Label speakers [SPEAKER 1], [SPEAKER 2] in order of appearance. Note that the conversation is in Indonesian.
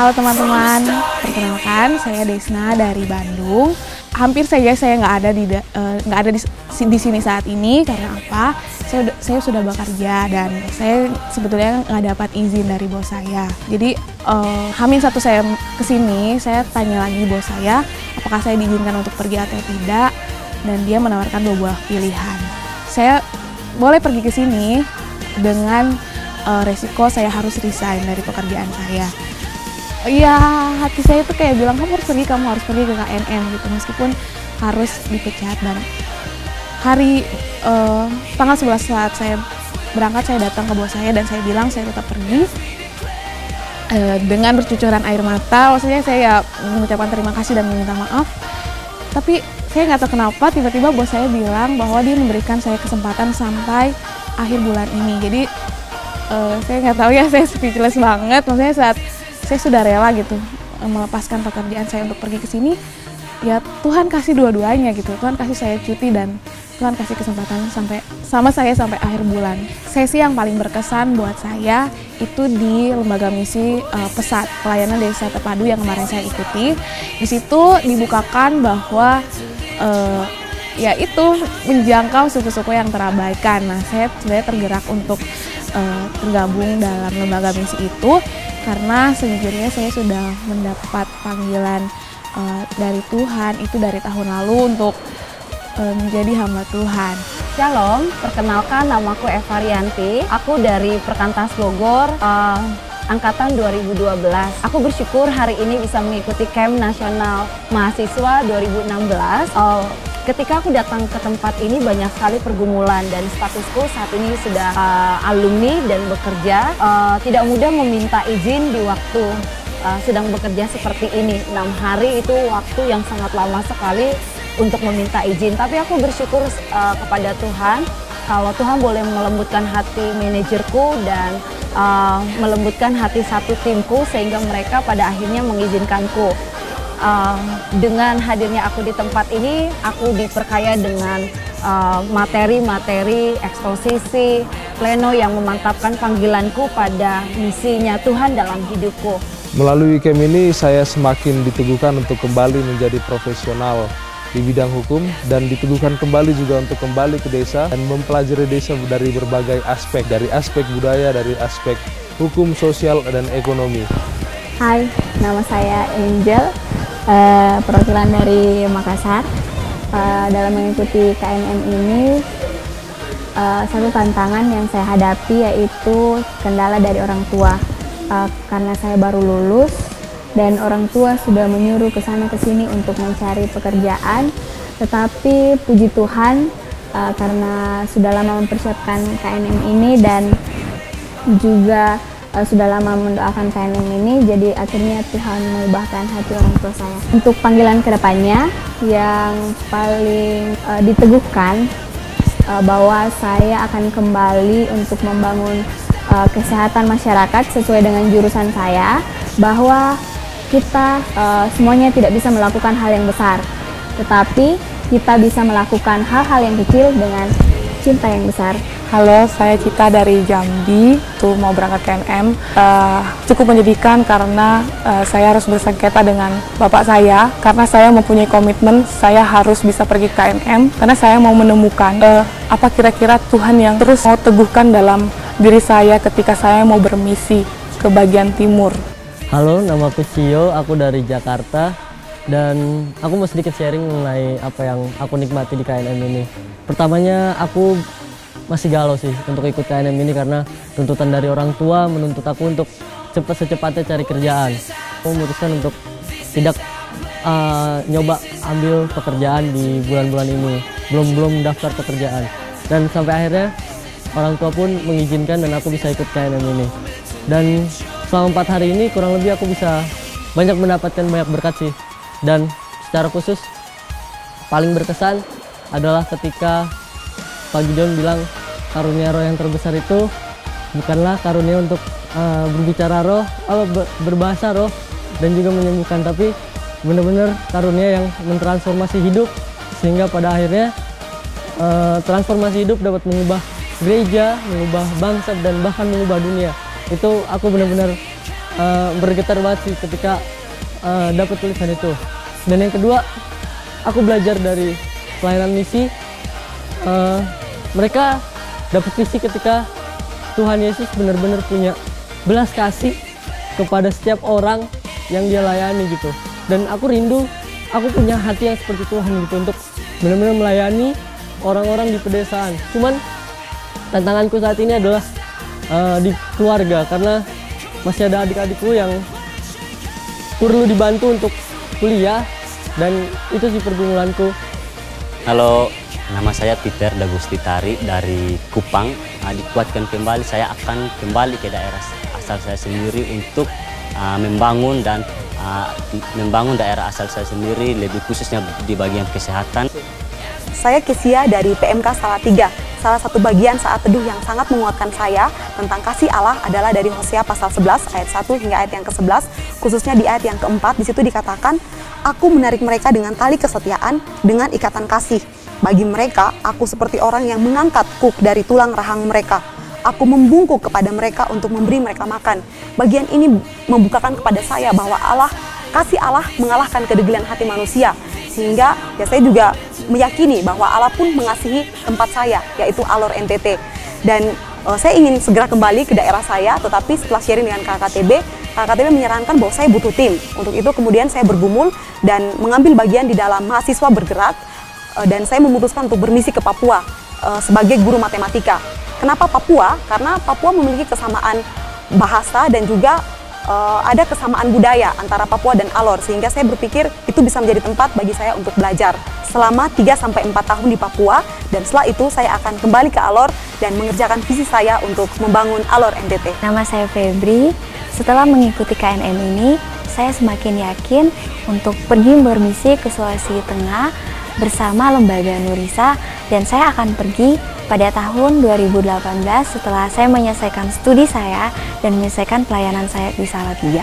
[SPEAKER 1] Halo teman-teman, perkenalkan saya Desna dari Bandung. Hampir saja saya nggak ada di sini saat ini karena apa? Saya sudah bekerja dan saya sebetulnya nggak dapat izin dari bos saya. Jadi H-1 saya kesini, saya tanya lagi bos saya apakah saya diizinkan untuk pergi atau tidak, dan dia menawarkan 2 buah pilihan. Saya boleh pergi ke sini dengan resiko saya harus resign dari pekerjaan saya. Ya, hati saya tuh kayak bilang kamu harus pergi ke KNM gitu, meskipun harus dipecat. Dan hari tanggal 11 saat saya berangkat, saya datang ke bos saya dan saya bilang saya tetap pergi dengan bercucuran air mata. Maksudnya saya mengucapkan terima kasih dan meminta maaf. Tapi saya nggak tahu kenapa tiba-tiba bos saya bilang bahwa dia memberikan saya kesempatan sampai akhir bulan ini. Jadi saya nggak tahu ya, saya speechless banget. Maksudnya saat saya sudah rela gitu melepaskan pekerjaan saya untuk pergi ke sini, ya Tuhan kasih dua-duanya gitu. Tuhan kasih saya cuti dan Tuhan kasih kesempatan sama saya sampai akhir bulan. Sesi yang paling berkesan buat saya itu di lembaga misi PESAT, pelayanan desa terpadu yang kemarin saya ikuti. Di situ dibukakan bahwa yaitu menjangkau suku-suku yang terabaikan. Nah, saya sebenarnya tergerak untuk tergabung dalam lembaga misi itu karena sejujurnya saya sudah mendapat panggilan dari Tuhan itu dari tahun lalu untuk menjadi hamba Tuhan.
[SPEAKER 2] Shalom, perkenalkan namaku Eva Rianti. Aku dari Perkantas Bogor, angkatan 2012. Aku bersyukur hari ini bisa mengikuti Camp Nasional Mahasiswa 2016. Ketika aku datang ke tempat ini banyak sekali pergumulan dan statusku saat ini sudah alumni dan bekerja. Tidak mudah meminta izin di waktu sedang bekerja seperti ini. 6 hari itu waktu yang sangat lama sekali untuk meminta izin. Tapi aku bersyukur kepada Tuhan kalau Tuhan boleh melembutkan hati manajerku dan melembutkan hati satu timku sehingga mereka pada akhirnya mengizinkanku. Dengan hadirnya aku di tempat ini, aku diperkaya dengan materi-materi eksposisi, pleno yang memantapkan panggilanku pada misinya Tuhan dalam hidupku.
[SPEAKER 3] Melalui camp ini saya semakin diteguhkan untuk kembali menjadi profesional di bidang hukum dan diteguhkan kembali juga untuk kembali ke desa dan mempelajari desa dari berbagai aspek, dari aspek budaya, dari aspek hukum, sosial, dan ekonomi.
[SPEAKER 4] Hai, nama saya Angel, perwakilan dari Makassar. Dalam mengikuti KNM ini, satu tantangan yang saya hadapi yaitu kendala dari orang tua. Karena saya baru lulus dan orang tua sudah menyuruh ke sana ke sini untuk mencari pekerjaan, tetapi puji Tuhan karena sudah lama mempersiapkan KNM ini dan juga sudah lama mendoakan KNM ini, jadi akhirnya Tuhan mengubahkan hati orang tua saya. Untuk panggilan kedepannya yang paling diteguhkan bahwa saya akan kembali untuk membangun kesehatan masyarakat sesuai dengan jurusan saya, bahwa kita semuanya tidak bisa melakukan hal yang besar, tetapi kita bisa melakukan hal-hal yang kecil dengan cinta yang besar.
[SPEAKER 1] Halo, saya Cita dari Jambi, tuh mau berangkat KNM. Cukup menyedihkan karena saya harus bersengketa dengan bapak saya karena saya mempunyai komitmen saya harus bisa pergi KNM karena saya mau menemukan apa kira-kira Tuhan yang terus mau teguhkan dalam diri saya ketika saya mau bermisi ke bagian timur.
[SPEAKER 5] Halo, nama aku Cio, aku dari Jakarta dan aku mau sedikit sharing mengenai apa yang aku nikmati di KNM ini. Pertamanya aku masih galau sih untuk ikut KNM ini karena tuntutan dari orang tua menuntut aku untuk secepatnya cari kerjaan. Aku memutuskan untuk tidak nyoba ambil pekerjaan di bulan-bulan ini, belum daftar pekerjaan. Dan sampai akhirnya orang tua pun mengizinkan dan aku bisa ikut KNM ini. Dan selama 4 hari ini kurang lebih aku bisa mendapatkan banyak berkat sih. Dan secara khusus paling berkesan adalah ketika Pak Gideon bilang karunia roh yang terbesar itu bukanlah karunia untuk berbicara roh, berbahasa roh dan juga menyembuhkan, tapi benar-benar karunia yang mentransformasi hidup sehingga pada akhirnya transformasi hidup dapat mengubah gereja, mengubah bangsa dan bahkan mengubah dunia. Itu aku benar-benar bergetar banget sih ketika dapat tulisan itu. Dan yang kedua, aku belajar dari pelayanan misi. Mereka dapat visi ketika Tuhan Yesus benar-benar punya belas kasih kepada setiap orang yang dia layani gitu. Dan aku rindu, aku punya hati yang seperti Tuhan gitu untuk benar-benar melayani orang-orang di pedesaan. Cuman tantanganku saat ini adalah di keluarga, karena masih ada adik-adikku yang perlu dibantu untuk kuliah, dan itu sih pergumulanku.
[SPEAKER 6] Halo, nama saya Peter Dagusti Tari dari Kupang. Dikuatkan kembali, saya akan kembali ke daerah asal saya sendiri untuk membangun daerah asal saya sendiri, lebih khususnya di bagian kesehatan.
[SPEAKER 7] Saya Kesia dari PMK Salatiga. Salah satu bagian saat teduh yang sangat menguatkan saya tentang kasih Allah adalah dari Hosea pasal 11 ayat 1 hingga ayat yang ke-11, khususnya di ayat yang ke-4. Di situ dikatakan, "Aku menarik mereka dengan tali kesetiaan, dengan ikatan kasih. Bagi mereka, aku seperti orang yang mengangkat kuk dari tulang rahang mereka. Aku membungkuk kepada mereka untuk memberi mereka makan." Bagian ini membukakan kepada saya bahwa kasih Allah mengalahkan kedegilan hati manusia. Sehingga ya saya juga meyakini bahwa Allah pun mengasihi tempat saya, yaitu Alor NTT. Dan saya ingin segera kembali ke daerah saya, tetapi setelah sharing dengan KKTB menyarankan bahwa saya butuh tim. Untuk itu kemudian saya bergumul dan mengambil bagian di dalam mahasiswa bergerak, dan saya memutuskan untuk bermisi ke Papua sebagai guru matematika. Kenapa Papua? Karena Papua memiliki kesamaan bahasa dan juga ada kesamaan budaya antara Papua dan Alor, sehingga saya berpikir itu bisa menjadi tempat bagi saya untuk belajar selama 3-4 tahun di Papua, dan setelah itu saya akan kembali ke Alor dan mengerjakan visi saya untuk membangun Alor NTT.
[SPEAKER 4] Nama saya Febri. Setelah mengikuti KNM ini, saya semakin yakin untuk pergi bermisi ke Sulawesi Tengah bersama lembaga Nurisa, dan saya akan pergi pada tahun 2018 setelah saya menyelesaikan studi saya dan menyelesaikan pelayanan saya di Salatiga.